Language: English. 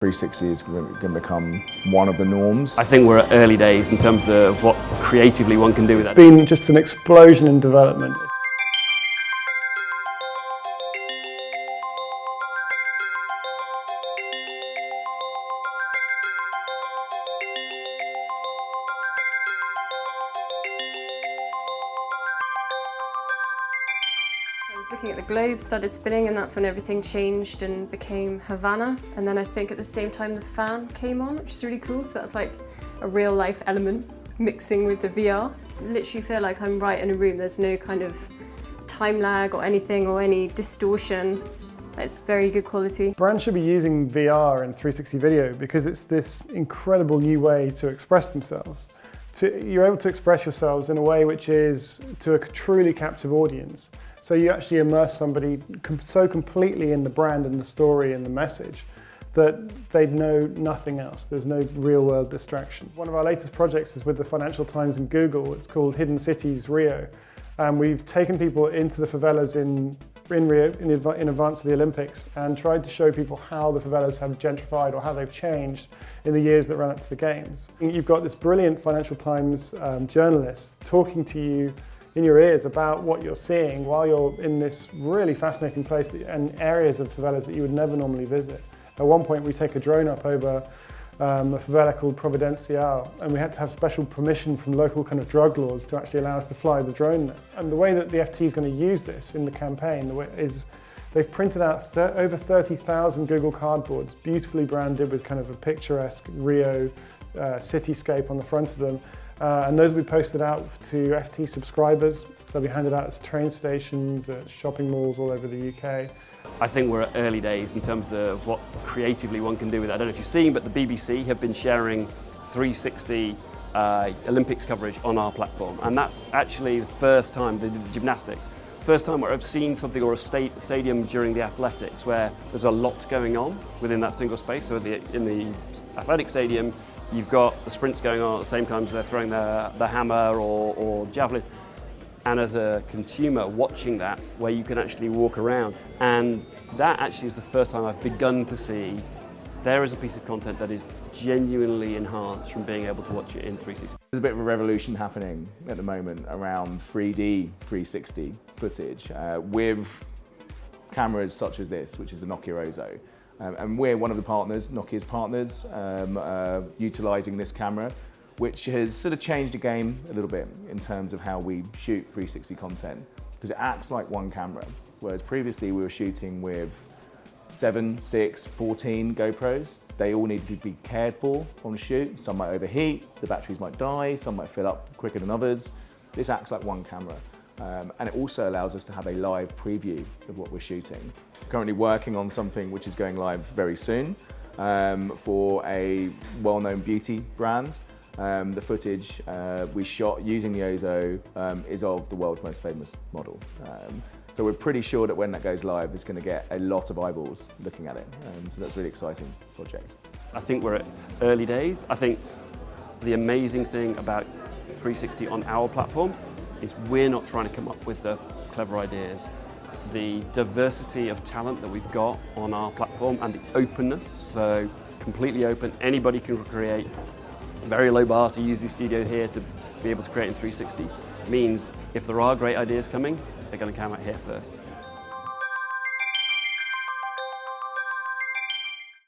360 is going to become one of the norms. I think we're at early days in terms of what creatively one can do with It's that. been just an explosion in development. I was looking at the globe, started spinning, and that's when everything changed and became Havana. And then I think at the same time the fan came on, which is really cool. So that's like a real life element mixing with the VR. Literally feel like I'm right in a room. There's no kind of time lag or anything or any distortion. It's very good quality. Brands should be using VR and 360 video because it's this incredible new way to express themselves. You're able to express yourselves in a way which is to a truly captive audience. So you actually immerse somebody so completely in the brand and the story and the message that they'd know nothing else. There's no real world distraction. One of our latest projects is with the Financial Times and Google. It's called Hidden Cities Rio. We've taken people into the favelas in Rio in advance of the Olympics and tried to show people how the favelas have gentrified or how they've changed in the years that run up to the Games. You've got this brilliant Financial Times journalist talking to you in your ears about what you're seeing while you're in this really fascinating place and areas of favelas that you would never normally visit. At one point we take a drone up over a favela called Providencial, and we had to have special permission from local kind of drug laws to actually allow us to fly the drone there. And the way that the FT is going to use this in the campaign is they've printed out over 30,000 Google cardboards, beautifully branded with kind of a picturesque Rio cityscape on the front of them. And those will be posted out to FT subscribers. They'll be handed out at train stations, at shopping malls all over the UK. I think we're at early days in terms of what creatively one can do with it. I don't know if you've seen, but the BBC have been sharing 360 Olympics coverage on our platform. And that's actually the first time, they did the gymnastics, first time where I've seen something or a stadium during the athletics where there's a lot going on within that single space. So in the athletic stadium, you've got the sprints going on at the same time as they're throwing the hammer or javelin. And as a consumer watching that, where you can actually walk around, and that actually is the first time I've begun to see there is a piece of content that is genuinely enhanced from being able to watch it in 360. There's a bit of a revolution happening at the moment around 3D 360 footage with cameras such as this, which is a Nokia Ozo. And we're one of the partners, Nokia's partners, utilising this camera, which has sort of changed the game a little bit in terms of how we shoot 360 content, because it acts like one camera, whereas previously we were shooting with 7, 6, 14 GoPros. They all needed to be cared for on the shoot. Some might overheat, the batteries might die, some might fill up quicker than others. This acts like one camera. And it also allows us to have a live preview of what we're shooting. Currently working on something which is going live very soon for a well-known beauty brand. The footage we shot using the Ozo is of the world's most famous model. So we're pretty sure that when that goes live, it's going to get a lot of eyeballs looking at it. So that's a really exciting project. I think we're at early days. I think the amazing thing about 360 on our platform is we're not trying to come up with the clever ideas. The diversity of talent that we've got on our platform and the openness, so completely open, anybody can create. Very low bar to use the studio here to be able to create in 360 means if there are great ideas coming, they're going to come out here first.